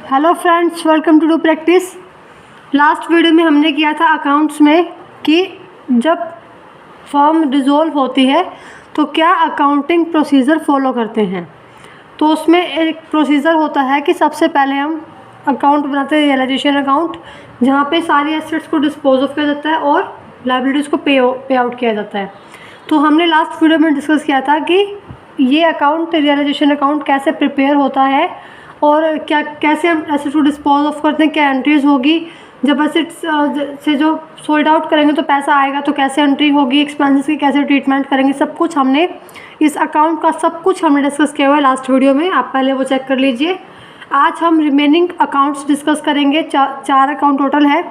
Hello friends, welcome to do practice. Last video में हमने किया था अकाउंट्स में कि जब फर्म डिज़ोल्व होती है तो क्या अकाउंटिंग प्रोसीजर फॉलो करते हैं। तो उसमें एक प्रोसीजर होता है कि सबसे पहले हम अकाउंट बनाते हैं, रियलाइजेशन अकाउंट, जहाँ पे सारी एसेट्स को डिस्पोज ऑफ किया जाता है और लायबिलिटीज़ को पे आउट किया जाता है। तो हमने लास्ट वीडियो में डिस्कस किया था कि ये अकाउंट, रियलाइजेशन अकाउंट कैसे प्रिपेयर होता है और क्या कैसे हम एसेट्स को डिस्पोज ऑफ करते हैं, क्या एंट्रीज होगी, जब एसेट्स से जो सोल्ड आउट करेंगे तो पैसा आएगा तो कैसे एंट्री होगी, एक्सपेंसेस की कैसे ट्रीटमेंट करेंगे, सब कुछ हमने इस अकाउंट का सब कुछ हमने डिस्कस किया हुआ है लास्ट वीडियो में। आप पहले वो चेक कर लीजिए। आज हम रिमेनिंग अकाउंट्स डिस्कस करेंगे। चार अकाउंट टोटल है।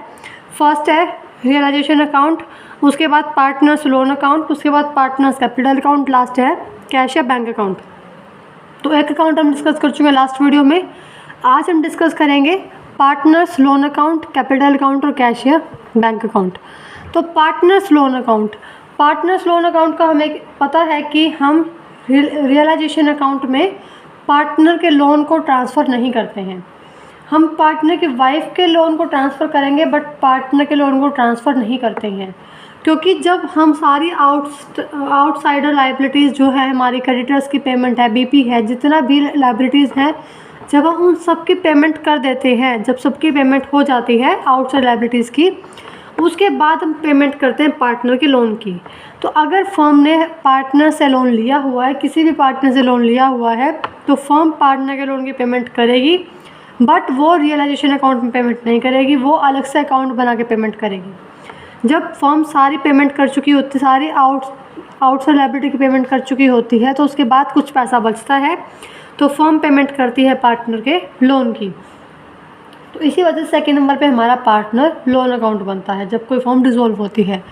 फर्स्ट है रियलाइजेशन अकाउंट, उसके बाद पार्टनर्स लोन अकाउंट, उसके बाद पार्टनर्स कैपिटल अकाउंट, लास्ट है कैश या बैंक अकाउंट। तो एक अकाउंट हम डिस्कस कर चुके हैं लास्ट वीडियो में। आज हम डिस्कस करेंगे partners loan account, capital account और कैश या बैंक अकाउंट। तो पार्टनर्स लोन अकाउंट का हमें पता है कि हम रियलाइजेशन अकाउंट में पार्टनर के लोन को ट्रांसफ़र नहीं करते हैं। हम पार्टनर की वाइफ के लोन को ट्रांसफ़र करेंगे बट पार्टनर के लोन को ट्रांसफ़र नहीं करते हैं, क्योंकि जब हम सारी आउटसाइडर लाइबिलिटीज़ जो है, हमारी क्रेडिटर्स की पेमेंट है, बीपी है, जितना भी लाइबिलिटीज़ हैं, जब हम उन सब की पेमेंट कर देते हैं, जब सबकी पेमेंट हो जाती है आउटसाइड लाइबिलिटीज़ की, उसके बाद हम पेमेंट करते हैं पार्टनर के लोन की। तो अगर फर्म ने पार्टनर से लोन लिया हुआ है, किसी भी पार्टनर से लोन लिया हुआ है, तो फर्म पार्टनर के लोन की पेमेंट करेगी, बट वो रियलाइजेशन अकाउंट में पेमेंट नहीं करेगी, वो अलग से अकाउंट बना के पेमेंट करेगी। जब फर्म सारी पेमेंट कर चुकी होती, सारी आउटसाइड लायबिलिटी की पेमेंट कर चुकी होती है, तो उसके बाद कुछ पैसा बचता है तो फर्म पेमेंट करती है पार्टनर के लोन की। तो इसी वजह से सेकेंड नंबर पे हमारा पार्टनर लोन अकाउंट बनता है जब कोई फर्म डिसॉल्व होती है।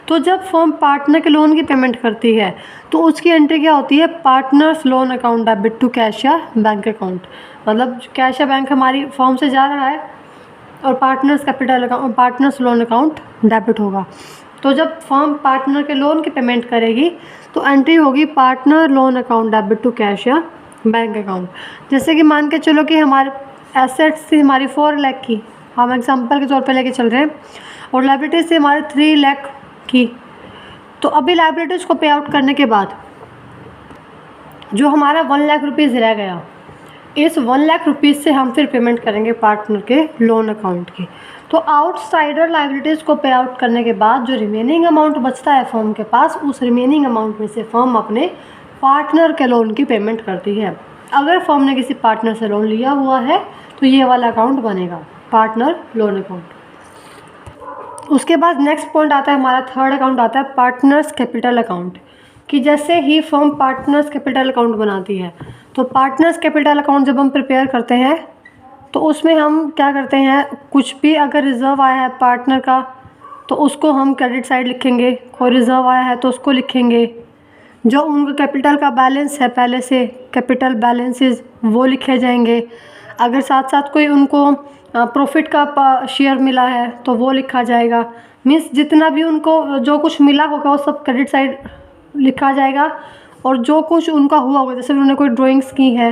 तो जब फर्म पार्टनर के लोन की पेमेंट करती है तो उसकी एंट्री क्या होती है, partners loan account debit to cash या बैंक अकाउंट। मतलब कैश या बैंक हमारी फर्म से जा रहा है और partners capital account, partners loan account debit होगा। तो जब फर्म पार्टनर के लोन की पेमेंट करेगी तो एंट्री होगी partner loan account debit to cash या बैंक अकाउंट। जैसे कि मान के चलो कि हमारे एसेट्स थी हमारी 4 लाख की, हम एग्जांपल के तौर पे लेके चल रहे हैं, और लायबिलिटीज़ थी हमारे 3 लाख की। तो अभी लायबिलिटीज़ को पे आउट करने के बाद जो हमारा 1 लाख रुपीज़ रह गया, इस 1 लाख रुपीज़ से हम फिर पेमेंट करेंगे पार्टनर के लोन अकाउंट की। तो आउटसाइडर लायबिलिटीज़ को पे आउट करने के बाद जो रिमेनिंग अमाउंट बचता है फर्म के पास, उस रिमेनिंग अमाउंट में से फर्म अपने पार्टनर के लोन की पेमेंट करती है। अगर फर्म ने किसी पार्टनर से लोन लिया हुआ है तो ये वाला अकाउंट बनेगा पार्टनर लोन अकाउंट। उसके बाद नेक्स्ट पॉइंट आता है, हमारा थर्ड अकाउंट आता है पार्टनर्स कैपिटल अकाउंट। कि जैसे ही फर्म पार्टनर्स कैपिटल अकाउंट बनाती है, तो पार्टनर्स कैपिटल अकाउंट जब हम प्रिपेयर करते हैं तो उसमें हम क्या करते हैं, कुछ भी अगर रिज़र्व आया है पार्टनर का तो उसको हम क्रेडिट साइड लिखेंगे, कोई रिज़र्व आया है तो उसको लिखेंगे, जो उनका कैपिटल का बैलेंस है पहले से कैपिटल बैलेंसेस वो लिखे जाएंगे। अगर साथ साथ कोई उनको प्रॉफिट का शेयर मिला है तो वो लिखा जाएगा। मीन्स जितना भी उनको जो कुछ मिला होगा वो सब क्रेडिट साइड लिखा जाएगा, और जो कुछ उनका हुआ होगा, जैसे उन्होंने कोई ड्राइंग्स की है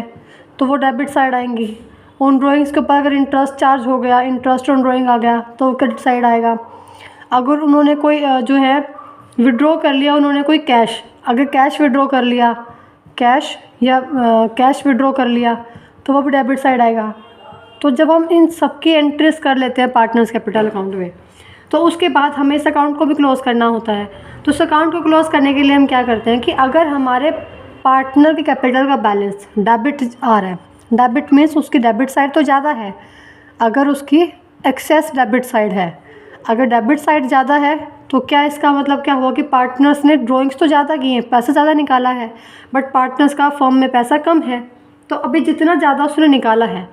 तो वो डेबिट साइड आएंगी। उन ड्राइंग्स के ऊपर अगर इंटरेस्ट चार्ज हो गया, इंटरेस्ट ऑन ड्राइंग आ गया तो क्रेडिट साइड आएगा। अगर उन्होंने कोई जो है विड्रॉ कर लिया, उन्होंने कोई कैश, अगर कैश विड्रॉ कर लिया, कैश विड्रॉ कर लिया तो वो भी डेबिट साइड आएगा। तो जब हम इन सब की एंट्रीज कर लेते हैं पार्टनर्स कैपिटल अकाउंट में, तो उसके बाद हमें इस अकाउंट को भी क्लोज़ करना होता है। तो इस अकाउंट को क्लोज़ करने के लिए हम क्या करते हैं कि अगर हमारे पार्टनर के कैपिटल का बैलेंस डेबिट आ रहा है, डेबिट मीन्स उसकी डेबिट साइड तो ज़्यादा है, अगर उसकी एक्सेस डेबिट साइड है, अगर डेबिट साइड ज़्यादा है तो क्या इसका मतलब क्या हुआ कि पार्टनर्स ने ड्राइंग्स तो ज़्यादा की हैं, पैसा ज़्यादा निकाला है, बट पार्टनर्स का फर्म में पैसा कम है। तो अभी जितना ज़्यादा उसने निकाला है,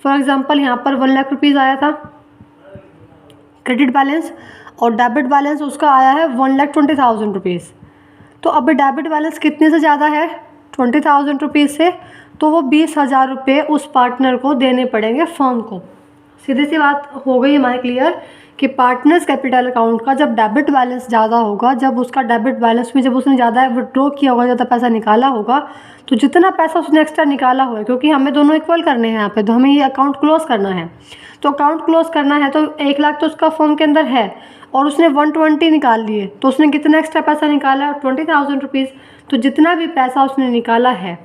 फॉर एग्जांपल यहाँ पर 1 लाख रुपीज़ आया था क्रेडिट बैलेंस, और डेबिट बैलेंस उसका आया है 1,20,000 रुपीज़। तो अभी डेबिट बैलेंस कितने से ज़्यादा है, 20,000 रुपीज़ से, तो वो 20,000 रुपये उस पार्टनर को देने पड़ेंगे फर्म को। सीधी सी बात हो गई हमारे क्लियर कि पार्टनर्स कैपिटल अकाउंट का जब डेबिट बैलेंस ज़्यादा होगा, जब उसका डेबिट बैलेंस में जब उसने ज़्यादा विड्रॉ किया होगा, ज़्यादा पैसा निकाला होगा, तो जितना पैसा उसने एक्स्ट्रा निकाला हुआ है, क्योंकि हमें दोनों इक्वल करने हैं यहाँ पे, तो हमें ये अकाउंट क्लोज करना है। तो अकाउंट क्लोज करना है तो 1 लाख तो उसका फॉर्म के अंदर है और उसने 120 निकाल लिए, तो उसने कितना एक्स्ट्रा पैसा निकाला, 20,000 रुपीज़। तो जितना भी पैसा उसने निकाला है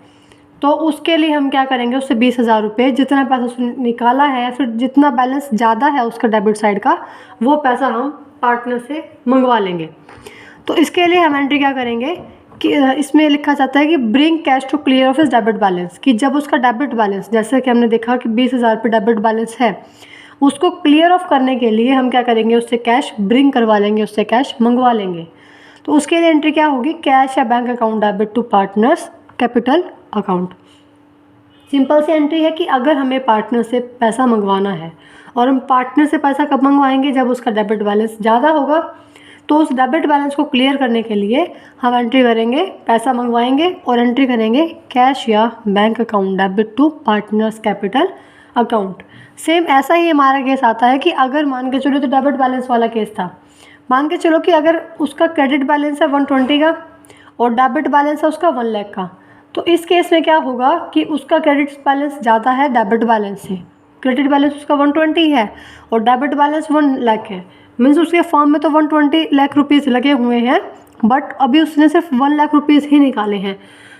तो उसके लिए हम क्या करेंगे, उससे 20,000 रुपये, जितना पैसा उसने निकाला है, फिर जितना बैलेंस ज़्यादा है उसका डेबिट साइड का, वो पैसा हम पार्टनर से मंगवा लेंगे। तो इसके लिए हम एंट्री क्या करेंगे कि इसमें लिखा जाता है कि bring cash to clear off his debit balance, कि जब उसका डेबिट बैलेंस, जैसे कि हमने देखा कि 20,000 रुपये डेबिट बैलेंस है, उसको क्लियर ऑफ करने के लिए हम क्या करेंगे, उससे कैश ब्रिंग करवा लेंगे, उससे कैश मंगवा लेंगे। तो उसके लिए एंट्री क्या होगी, कैश या bank account debit to partners capital account. Simple सी एंट्री है कि अगर हमें पार्टनर से पैसा मंगवाना है, और हम पार्टनर से पैसा कब मंगवाएंगे, जब उसका डेबिट बैलेंस ज़्यादा होगा, तो उस डेबिट बैलेंस को क्लियर करने के लिए हम एंट्री करेंगे, पैसा मंगवाएंगे और एंट्री करेंगे कैश या bank account debit to partners capital account. Same ऐसा ही हमारा केस आता है कि अगर मान के चलो, तो डेबिट बैलेंस वाला केस था, मान के चलो कि अगर उसका क्रेडिट बैलेंस है 120 का और डेबिट बैलेंस है उसका 1 लाख का, तो इस केस में क्या होगा कि उसका क्रेडिट बैलेंस ज़्यादा है डेबिट बैलेंस से। क्रेडिट बैलेंस उसका 120 है और डेबिट बैलेंस 1 लाख है, मीन्स उसके फॉर्म में तो 120 लाख रुपीज़ लगे हुए हैं, बट अभी उसने सिर्फ 1 लाख रुपीज़ ही निकाले हैं।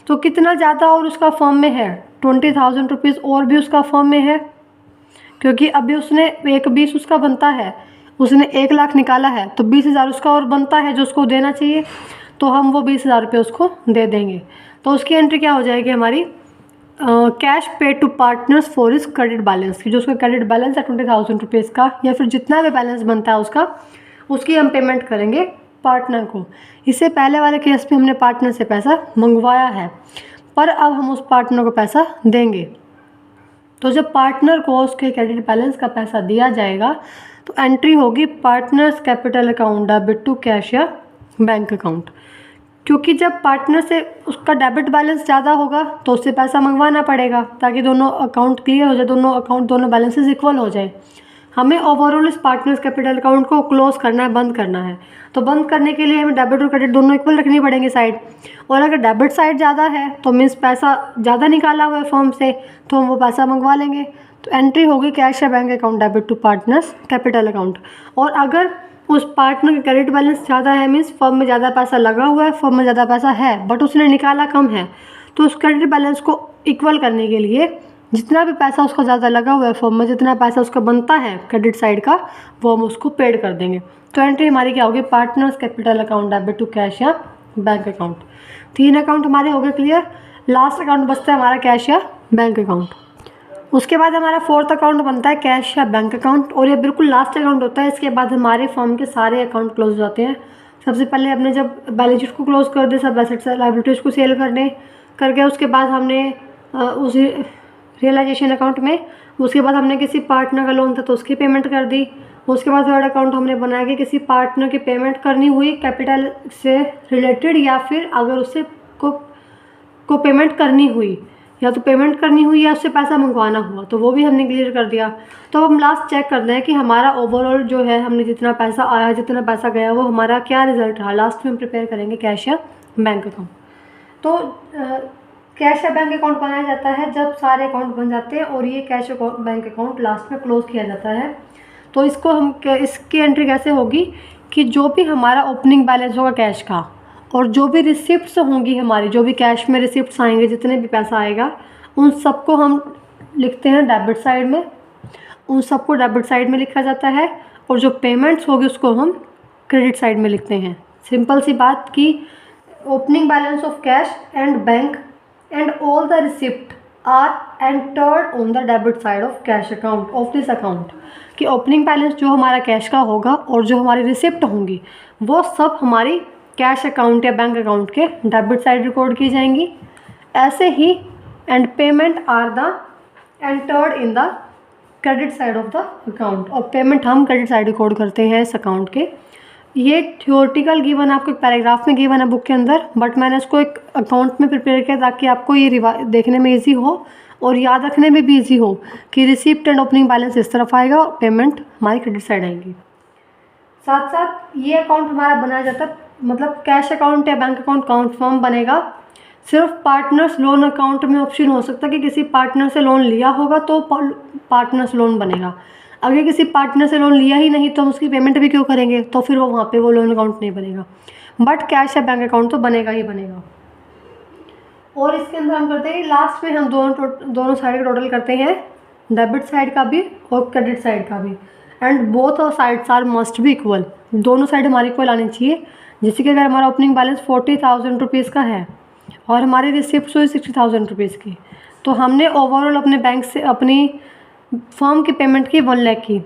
तो कितना ज़्यादा और उसका फॉर्म में है, 20,000 रुपीज़ और भी उसका फॉर्म में है, क्योंकि अभी उसने 1,20 उसका बनता है, उसने 1 लाख निकाला है, तो 20,000 उसका और बनता है जो उसको देना चाहिए, तो हम वो 20,000 रुपये उसको दे देंगे। तो उसकी एंट्री क्या हो जाएगी हमारी, cash paid to partners for his credit balance, की जो उसका क्रेडिट बैलेंस है 20,000 रुपीज़ का, या फिर जितना भी बैलेंस बनता है उसका, उसकी हम पेमेंट करेंगे पार्टनर को। इससे पहले वाले केस में हमने पार्टनर से पैसा मंगवाया है, पर अब हम उस पार्टनर को पैसा देंगे। तो जब पार्टनर को उसके क्रेडिट बैलेंस का पैसा दिया जाएगा, तो एंट्री होगी partners capital account debit to cash या बैंक अकाउंट, क्योंकि जब पार्टनर से उसका डेबिट बैलेंस ज़्यादा होगा तो उससे पैसा मंगवाना पड़ेगा, ताकि दोनों अकाउंट क्लियर हो जाए, दोनों बैलेंसेस इक्वल हो जाए। हमें ओवरऑल इस पार्टनर्स कैपिटल अकाउंट को क्लोज करना है, बंद करना है। तो बंद करने के लिए हमें डेबिट और क्रेडिट दोनों इक्वल रखनी पड़ेंगे साइड, और अगर डेबिट साइड ज़्यादा है तो मीन्स पैसा ज़्यादा निकाला हुआ है फॉर्म से, तो हम वो पैसा मंगवा लेंगे। तो एंट्री होगी कैश या bank account debit to partners capital account. और अगर उस पार्टनर का क्रेडिट बैलेंस ज़्यादा है, मीन्स फॉर्म में ज़्यादा पैसा लगा हुआ है, फॉर्म में ज़्यादा पैसा है, बट उसने निकाला कम है, तो उस क्रेडिट बैलेंस को इक्वल करने के लिए जितना भी पैसा उसका ज़्यादा लगा हुआ है फॉर्म में, जितना पैसा उसका बनता है क्रेडिट साइड का, वो हम उसको पेड कर देंगे। तो एंट्री हमारी क्या होगी, partners capital account debit to cash या बैंक अकाउंट। 3 अकाउंट हमारे हो गए क्लियर। लास्ट अकाउंट बचता है हमारा कैश या बैंक अकाउंट। उसके बाद हमारा 4th अकाउंट बनता है कैश या बैंक अकाउंट, और ये बिल्कुल लास्ट अकाउंट होता है। इसके बाद हमारे फॉर्म के सारे अकाउंट क्लोज हो जाते हैं। सबसे पहले हमने जब बैलेंस शीट को क्लोज कर दे, सब एसेट्स लायबिलिटीज़ को सेल करके उसके बाद हमने उस रियलाइजेशन अकाउंट में, उसके बाद हमने किसी पार्टनर का लोन था तो उसकी पेमेंट कर दी। उसके बाद 3rd अकाउंट हमने बनाया कि किसी पार्टनर की पेमेंट करनी हुई कैपिटल से रिलेटेड, या फिर अगर उससे को पेमेंट करनी हुई, या तो पेमेंट करनी हुई या उससे पैसा मंगवाना हुआ, तो वो भी हमने क्लियर कर दिया। तो अब हम लास्ट चेक करते हैं कि हमारा ओवरऑल जो है, हमने जितना पैसा आया जितना पैसा गया, वो हमारा क्या रिजल्ट रहा। लास्ट में हम प्रिपेयर करेंगे कैश या बैंक अकाउंट। तो कैश या बैंक अकाउंट बनाया जाता है जब सारे अकाउंट बन जाते हैं और ये कैश बैंक अकाउंट लास्ट में क्लोज किया जाता है। तो इसको हम इसकी एंट्री कैसे होगी कि जो भी हमारा ओपनिंग बैलेंस होगा कैश का, और जो भी रिसिप्ट्स होंगी हमारी, जो भी कैश में रिसिप्ट्स आएंगे, जितने भी पैसा आएगा, उन सबको हम लिखते हैं डेबिट साइड में, उन सबको डेबिट साइड में लिखा जाता है, और जो पेमेंट्स होगी उसको हम क्रेडिट साइड में लिखते हैं। सिंपल सी बात कि opening balance of cash and bank and all the receipt are entered on the debit side of cash account of this account, कि ओपनिंग बैलेंस जो हमारा कैश का होगा और जो हमारी रिसिप्ट होंगी वो सब हमारी कैश अकाउंट या बैंक अकाउंट के डेबिट साइड रिकॉर्ड की जाएंगी। ऐसे ही and payment are the entered in the credit side of the account, और पेमेंट हम क्रेडिट साइड रिकॉर्ड करते हैं इस अकाउंट के। ये थ्योरेटिकल गिवन आपको एक पैराग्राफ में गिवन है बुक के अंदर, बट मैंने इसको एक अकाउंट में प्रिपेयर किया ताकि आपको ये देखने में ईजी हो और याद रखने में भी ईजी हो कि रिसिप्ट एंड ओपनिंग बैलेंस इस तरफ आएगा और पेमेंट हमारी क्रेडिट साइड आएंगी। साथ साथ ये अकाउंट हमारा बनाया जाता है, मतलब कैश अकाउंट या बैंक अकाउंट कन्फर्म बनेगा सिर्फ पार्टनर्स लोन अकाउंट में। ऑप्शन हो सकता है कि किसी पार्टनर से लोन लिया होगा तो पार्टनर्स लोन बनेगा। अगर किसी पार्टनर से लोन लिया ही नहीं तो हम उसकी पेमेंट भी क्यों करेंगे, तो फिर वो वहाँ पे वो लोन अकाउंट नहीं बनेगा। बट कैश या बैंक अकाउंट तो बनेगा ही बनेगा। और इसके अंदर हम करते हैं लास्ट में हम दोनों साइड का टोटल करते हैं, डेबिट साइड का भी और क्रेडिट साइड का भी। And both of sides are must भी इक्वल, दोनों साइड हमारी इक्वल आनी चाहिए। जैसे कि अगर हमारा ओपनिंग बैलेंस 40,000 रुपीज़ का है और हमारी रिसिप्ट हुई 60,000 रुपीज़ की, तो हमने ओवरऑल अपने बैंक से अपनी फर्म की पेमेंट की 1 लाख की,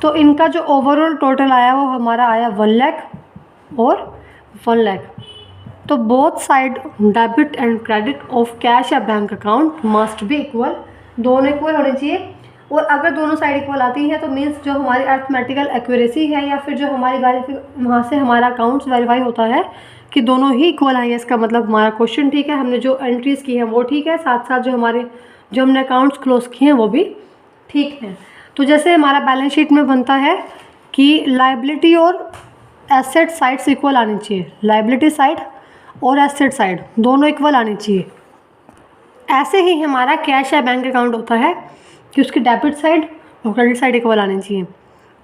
तो इनका जो ओवरऑल टोटल आया वो हमारा आया 1 लाख और 1 लाख। तो both side debit and credit of cash या bank account must be equal, दोनों इक्वल होने चाहिए। और अगर दोनों साइड इक्वल आती है तो मीन्स जो हमारी अर्थमेटिकल एक्यूरेसी है या फिर जो हमारी वहाँ से हमारा अकाउंट्स वेरीफाई होता है कि दोनों ही इक्वल है, इसका मतलब हमारा क्वेश्चन ठीक है, हमने जो एंट्रीज़ की हैं वो ठीक है, साथ साथ जो हमने अकाउंट्स क्लोज किए हैं वो भी ठीक है। तो जैसे हमारा बैलेंस शीट में बनता है कि लायबिलिटी और एसेट साइड्स इक्वल आनी चाहिए, लायबिलिटी साइड और एसेट साइड दोनों इक्वल आनी चाहिए। ऐसे ही हमारा कैश या बैंक अकाउंट होता है कि उसकी डेबिट साइड और क्रेडिट साइड इक्वल आनी चाहिए।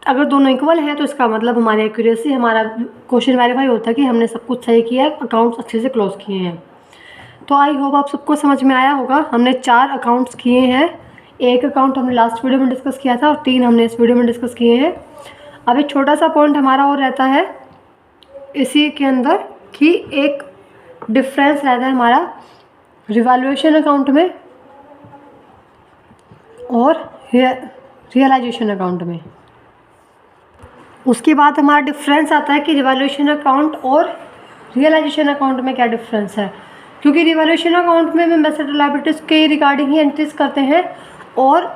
अगर दोनों इक्वल हैं तो इसका मतलब हमारी एक्यूरेसी, हमारा क्वेश्चन वेरीफाई होता है कि हमने सब कुछ सही किया है, अकाउंट्स अच्छे से क्लोज किए हैं। तो आई होप आप सबको समझ में आया होगा। हमने 4 अकाउंट्स किए हैं, एक अकाउंट हमने लास्ट वीडियो में डिस्कस किया था और 3 हमने इस वीडियो में डिस्कस किए हैं। अब एक छोटा सा पॉइंट हमारा और रहता है इसी के अंदर कि एक डिफरेंस रहता है हमारा रिवैल्यूएशन अकाउंट में और रियलाइजेशन अकाउंट में। उसके बाद हमारा डिफरेंस आता है कि रिवैल्यूएशन अकाउंट और रियलाइजेशन अकाउंट में क्या डिफरेंस है, क्योंकि रिवैल्यूएशन अकाउंट में हम एसेट लायबिलिटीज़ के रिगार्डिंग ही एंट्रीज करते हैं और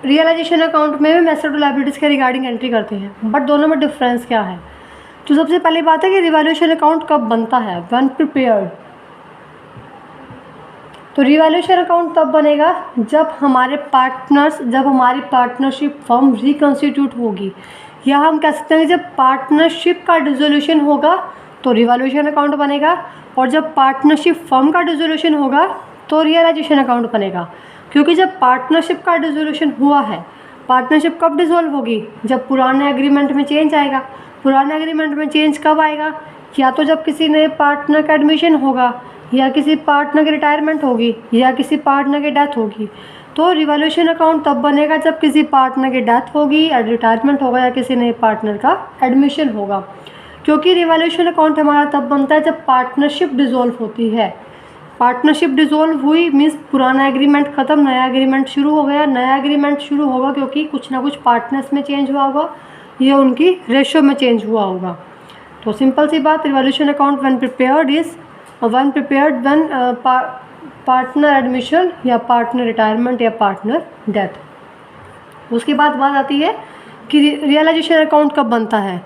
रियलाइजेशन अकाउंट में हम एसेट लायबिलिटीज़ के रिगार्डिंग एंट्री करते हैं। बट दोनों में डिफरेंस क्या है, तो सबसे पहली बात है कि रिवैल्यूएशन अकाउंट कब बनता है, व्हेन प्रिपेयर्ड। तो रिवैल्यूएशन अकाउंट तब बनेगा जब हमारी पार्टनरशिप फर्म रिकॉन्स्टिट्यूट होगी, या हम कह सकते हैं जब पार्टनरशिप का डिसोल्यूशन होगा तो रिवैल्यूएशन अकाउंट बनेगा, और जब पार्टनरशिप फर्म का डिसोल्यूशन होगा तो रियलाइजेशन अकाउंट बनेगा। क्योंकि जब पार्टनरशिप का डिसोल्यूशन हुआ है, पार्टनरशिप कब डिसॉल्व होगी, जब पुराने एग्रीमेंट में चेंज आएगा। पुराने एग्रीमेंट में चेंज कब आएगा, या तो जब किसी नए पार्टनर का एडमिशन होगा, या किसी पार्टनर की रिटायरमेंट होगी, या किसी पार्टनर की डेथ होगी। तो रिवैल्यूएशन अकाउंट तब बनेगा जब किसी पार्टनर की डेथ होगी, रिटायरमेंट होगा, या किसी नए पार्टनर का एडमिशन होगा। क्योंकि रिवैल्यूएशन अकाउंट हमारा तब बनता है जब पार्टनरशिप डिसॉल्व होती है। पार्टनरशिप डिसॉल्व हुई मीन्स पुराना एग्रीमेंट ख़त्म, नया एग्रीमेंट शुरू हो गया। नया एग्रीमेंट शुरू होगा क्योंकि कुछ ना कुछ पार्टनर्स में चेंज हुआ होगा या उनकी रेशो में चेंज हुआ होगा। तो सिंपल सी बात, revaluation account when prepared when partner admission या पार्टनर रिटायरमेंट या पार्टनर डेथ। उसके बाद बात आती है कि रियलाइजेशन अकाउंट कब बनता है।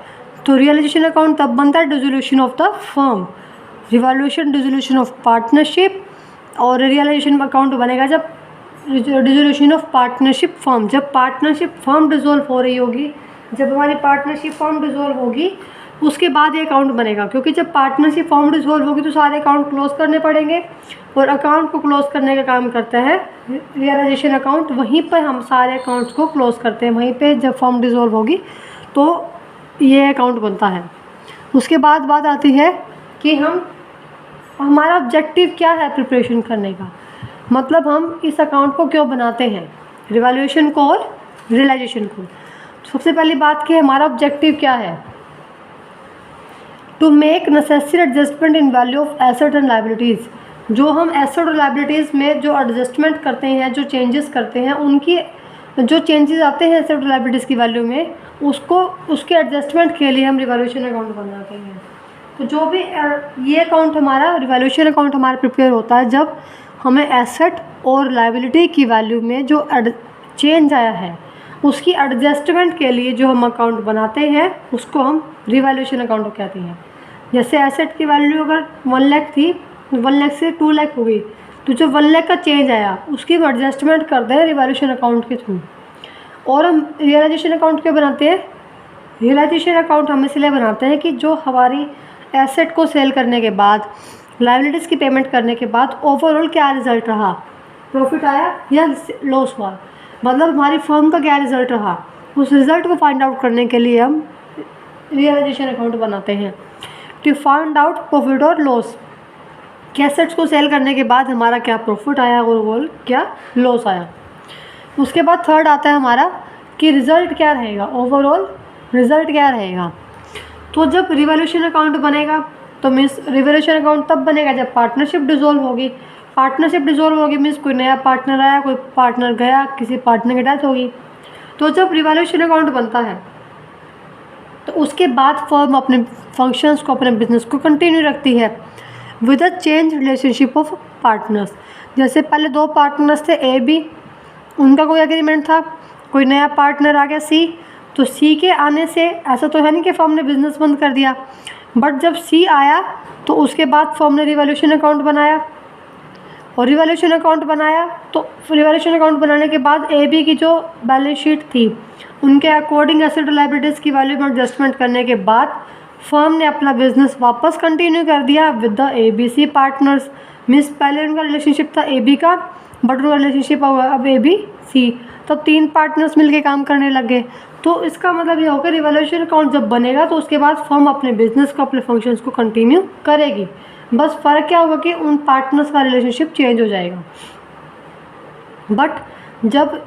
तो रियलाइजेशन अकाउंट तब बनता है dissolution of the firm, revaluation dissolution of partnership, और रियलाइजेशन अकाउंट बनेगा जब डिसोल्यूशन ऑफ पार्टनरशिप फर्म, जब पार्टनरशिप फर्म डिसॉल्व हो रही होगी, जब हमारी पार्टनरशिप फर्म डिसॉल्व होगी उसके बाद ये अकाउंट बनेगा। क्योंकि जब पार्टनरशिप फॉर्म डिसॉल्व होगी तो सारे अकाउंट क्लोज करने पड़ेंगे, और अकाउंट को क्लोज करने का काम करता है रियलाइजेशन अकाउंट। वहीं पर हम सारे अकाउंट्स को क्लोज करते हैं, वहीं पे जब फॉर्म डिसॉल्व होगी तो ये अकाउंट बनता है। उसके बाद बात आती है कि हमारा ऑब्जेक्टिव क्या है प्रिपरेशन करने का, मतलब हम इस अकाउंट को क्यों बनाते हैं, रिवैल्यूएशन को और रियलाइजेशन को। सबसे पहली बात कि हमारा ऑब्जेक्टिव क्या है, to make necessary adjustment in value of asset and liabilities. जो हम एसेट और लायबिलिटीज़ में जो एडजस्टमेंट करते हैं, जो चेंजेस करते हैं, उनकी जो चेंजेस आते हैं एसेट और लायबिलिटीज़ की वैल्यू में, उसके एडजस्टमेंट के लिए हम रिवैल्यूएशन अकाउंट बनाते हैं। तो जो भी ये अकाउंट हमारा रिवैल्यूएशन अकाउंट हमारा प्रिपेयर होता है जब हमें एसेट और लायबिलिटी की वैल्यू में जो चेंज आया है उसकी एडजस्टमेंट के लिए जो हम अकाउंट बनाते हैं उसको हम रिवैल्यूएशन अकाउंट कहते हैं। जैसे एसेट की वैल्यू अगर 1 लाख थी, 1 लाख से 2 लाख हो गई, तो जो 1 लाख का चेंज आया उसकी हम एडजस्टमेंट करते हैं रिवैल्यूएशन अकाउंट के थ्रू। और हम रियलाइजेशन अकाउंट क्यों बनाते हैं, रियलाइजेशन अकाउंट हम इसलिए बनाते हैं कि जो हमारी एसेट को सेल करने के बाद, लायबिलिटीज़ की पेमेंट करने के बाद ओवरऑल क्या रिज़ल्ट रहा, प्रॉफिट आया या लॉस हुआ, मतलब हमारी फर्म का क्या रिज़ल्ट रहा, उस रिज़ल्ट को फाइंड आउट करने के लिए हम रियलाइजेशन अकाउंट बनाते हैं, टू फाइंड आउट प्रॉफिट और लॉस, कि एसेट्स को सेल करने के बाद हमारा क्या प्रॉफिट आया और क्या लॉस आया। उसके बाद थर्ड आता है हमारा कि रिज़ल्ट क्या रहेगा, ओवरऑल रिज़ल्ट क्या रहेगा। तो जब रिवॉल्यूशन अकाउंट बनेगा तो मीन्स रिवॉल्यूशन अकाउंट तब बनेगा जब पार्टनरशिप डिसॉल्व होगी। पार्टनरशिप डिसॉल्व होगी मीन्स कोई नया पार्टनर आया, कोई पार्टनर गया, किसी पार्टनर की डेथ होगी। तो जब रिवॉल्यूशन अकाउंट बनता है तो उसके बाद फर्म अपने फंक्शंस को, अपने बिजनेस को कंटिन्यू रखती है with a change relationship of partners. जैसे पहले 2 पार्टनर्स थे ए बी, उनका कोई एग्रीमेंट था, कोई नया पार्टनर आ गया सी, तो सी के आने से ऐसा तो है नहीं कि फर्म ने बिज़नेस बंद कर दिया, बट जब सी आया तो उसके बाद फर्म ने रिवॉल्यूशन अकाउंट बनाया, और रिवॉल्यूशन अकाउंट बनाया तो रिवॉल्यूशन अकाउंट बनाने के बाद ए बी की जो बैलेंस शीट थी उनके अकॉर्डिंग एसेट और लायबिलिटीज़ की वैल्यू में एडजस्टमेंट करने के बाद फर्म ने अपना बिजनेस वापस कंटिन्यू कर दिया with the A B C partners. Means पहले उनका रिलेशनशिप था ए बी का, बट उनका रिलेशनशिप अब ए बी सी, तब 3 पार्टनर्स मिलके काम करने लग गए। तो इसका मतलब ये होगा रिवॉल्यूशन अकाउंट जब बनेगा तो उसके बाद फर्म अपने बिजनेस को, अपने फंक्शंस को कंटिन्यू करेगी, बस फ़र्क क्या होगा कि उन पार्टनर्स का रिलेशनशिप चेंज हो जाएगा। बट जब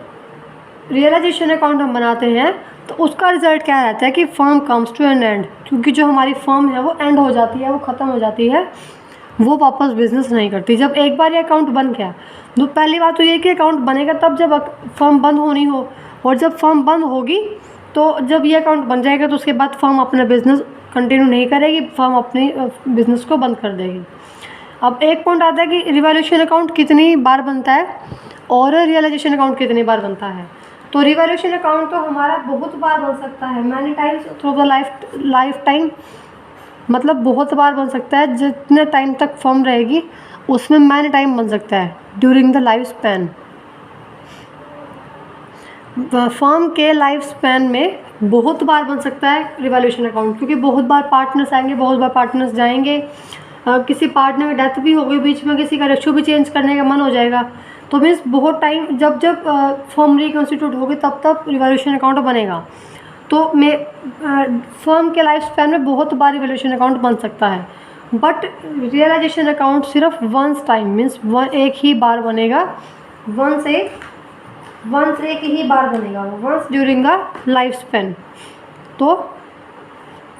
रियलाइजेशन अकाउंट हम बनाते हैं तो उसका रिज़ल्ट क्या रहता है कि firm comes to an end, क्योंकि जो हमारी फर्म है वो एंड हो जाती है, वो ख़त्म हो जाती है, वो वापस बिज़नेस नहीं करती। जब एक बार ये अकाउंट बन गया तो पहली बात तो ये कि अकाउंट बनेगा तब जब फर्म बंद होनी हो, और जब फर्म बंद होगी तो जब ये अकाउंट बन जाएगा तो उसके बाद फर्म अपना बिज़नेस कंटिन्यू नहीं करेगी, फर्म अपने बिज़नेस को बंद कर देगी। अब एक पॉइंट आता है कि रिवॉल्यूशन अकाउंट कितनी बार बनता है और रियलाइजेशन अकाउंट कितनी बार बनता है। तो रिवॉल्यूशन अकाउंट तो हमारा बहुत बार बन सकता है, many times through the life time, मतलब बहुत बार बन सकता है, जितने टाइम तक फर्म रहेगी उसमें मैनी टाइम बन सकता है during the life span. Firm के लाइफ स्पैन में बहुत बार बन सकता है रिवॉल्यूशन अकाउंट, क्योंकि बहुत बार पार्टनर्स आएंगे, बहुत बार पार्टनर्स जाएंगे, किसी पार्टनर की डेथ भी हो गई बीच में, किसी का रेशो भी चेंज करने का मन हो जाएगा, तो मीन्स बहुत टाइम जब फर्म रिकॉन्स्टिट्यूट होगी तब रिवॉल्यूशन अकाउंट बनेगा। तो फर्म के लाइफ स्पैन में बहुत बार रिवॉल्यूशन अकाउंट बन सकता है, बट रियलाइजेशन अकाउंट सिर्फ वंस टाइम मीन्स एक ही बार बनेगा, वंस एक ही बार बनेगा, once during the life span. तो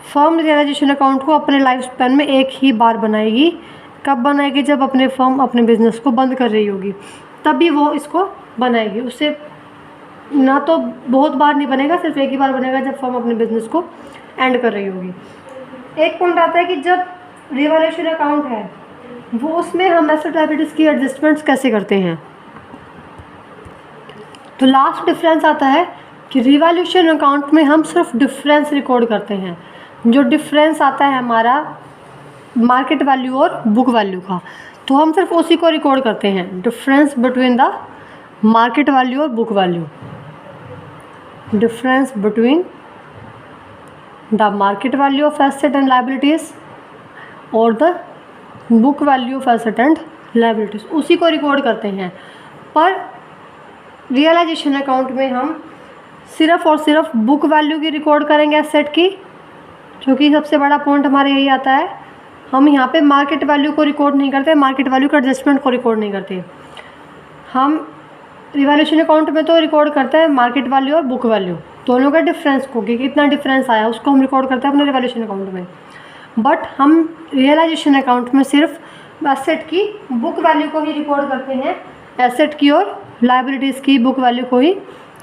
फर्म रियलाइजेशन अकाउंट को अपने लाइफ स्पैन में एक ही बार बनाएगी। कब बनाएगी? जब अपने फर्म अपने बिज़नेस को बंद कर रही होगी तभी वो इसको बनाएगी, उससे ना तो बहुत बार नहीं बनेगा, सिर्फ एक ही बार बनेगा जब फर्म अपने बिज़नेस को एंड कर रही होगी। एक पॉइंट आता है कि जब रिवॉल्यूशन अकाउंट है वो उसमें हम एसेट लायबिलिटीज़ की एडजस्टमेंट्स कैसे करते हैं। तो लास्ट डिफरेंस आता है कि रिवॉल्यूशन अकाउंट में हम सिर्फ डिफरेंस रिकॉर्ड करते हैं, जो डिफरेंस आता है हमारा मार्केट वैल्यू और बुक वैल्यू का, तो हम सिर्फ उसी को रिकॉर्ड करते हैं, difference between the market value और book value, difference between the market value of asset and liabilities और the book value of asset and liabilities, उसी को रिकॉर्ड करते हैं। पर रियलाइजेशन अकाउंट में हम सिर्फ और सिर्फ बुक वैल्यू की रिकॉर्ड करेंगे एसेट की, क्योंकि सबसे बड़ा पॉइंट हमारे यही आता है, हम यहाँ पे मार्केट वैल्यू को रिकॉर्ड नहीं करते, मार्केट वैल्यू के एडजस्टमेंट को रिकॉर्ड नहीं करते। हम रिवॉल्यूशन अकाउंट में तो रिकॉर्ड करते हैं मार्केट वैल्यू और बुक वैल्यू दोनों का डिफरेंस को, कि कितना डिफरेंस आया उसको हम रिकॉर्ड करते हैं अपने रिवॉल्यूशन अकाउंट में। बट हम रियलाइजेशन अकाउंट में सिर्फ एसेट की बुक वैल्यू को ही रिकॉर्ड करते हैं, एसेट की और लायबिलिटीज़ की बुक वैल्यू को ही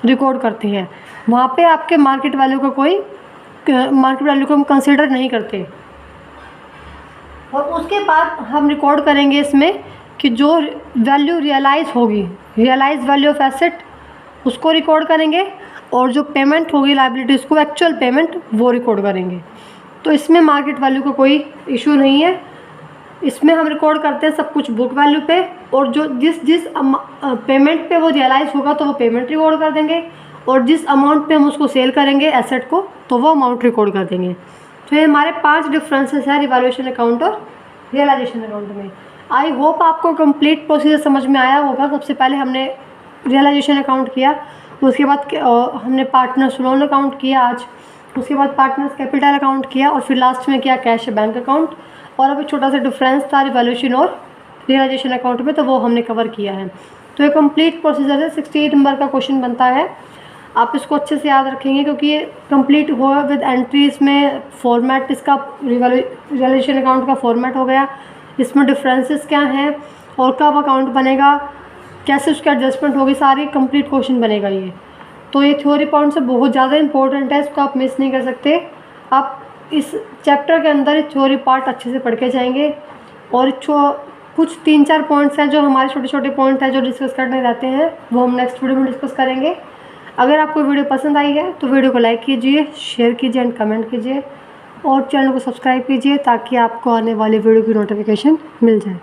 रिकॉर्ड करते हैं। वहाँ पे आपके मार्केट वैल्यू को हम कंसिडर नहीं करते। और उसके बाद हम रिकॉर्ड करेंगे इसमें कि जो वैल्यू रियलाइज़ होगी, रियलाइज वैल्यू ऑफ एसेट, उसको रिकॉर्ड करेंगे, और जो पेमेंट होगी लायबिलिटीज़ को, एक्चुअल पेमेंट, वो रिकॉर्ड करेंगे। तो इसमें मार्केट वैल्यू का कोई इशू नहीं है, इसमें हम रिकॉर्ड करते हैं सब कुछ बुक वैल्यू पे, और जो जिस पेमेंट पे वो रियलाइज़ होगा तो वो पेमेंट रिकॉर्ड कर देंगे, और जिस अमाउंट पे हम उसको सेल करेंगे एसेट को, तो वो अमाउंट रिकॉर्ड कर देंगे। तो ये हमारे 5 डिफरेंसेस है रिवैल्यूएशन अकाउंट और रियलाइजेशन अकाउंट में। आई होप आपको कंप्लीट प्रोसीजर समझ में आया होगा। सबसे पहले हमने रियलाइजेशन अकाउंट किया, उसके बाद हमने पार्टनर्स लोन अकाउंट किया आज, उसके बाद पार्टनर्स कैपिटल अकाउंट किया और फिर लास्ट में किया कैश बैंक अकाउंट। और अभी छोटा सा डिफरेंस था रिवैल्यूएशन और रियलाइजेशन अकाउंट में, तो वो हमने कवर किया है। तो ये कंप्लीट प्रोसीजर है। 68 नंबर का क्वेश्चन बनता है। आप इसको अच्छे से याद रखेंगे क्योंकि ये कंप्लीट हुआ विद एंट्रीज में फॉर्मेट इसका रियलाइजेशन अकाउंट का फॉर्मेट हो गया। इसमें डिफरेंसेस क्या हैं और कब अकाउंट बनेगा, कैसे उसकी एडजस्टमेंट होगी, सारी कंप्लीट क्वेश्चन बनेगा ये। तो ये थ्योरी पॉइंट से बहुत ज़्यादा इंपॉर्टेंट है, इसको आप मिस नहीं कर सकते। आप इस चैप्टर के अंदर थ्योरी पार्ट अच्छे से पढ़ के जाएंगे और कुछ 3-4 पॉइंट्स हैं जो हमारे छोटे छोटे पॉइंट हैं जो डिस्कस करने रहते हैं, वो हम नेक्स्ट वीडियो में डिस्कस करेंगे। अगर आपको वीडियो पसंद आई है तो वीडियो को लाइक कीजिए, शेयर कीजिए एंड कमेंट कीजिए और चैनल को सब्सक्राइब कीजिए ताकि आपको आने वाली वीडियो की नोटिफिकेशन मिल जाए।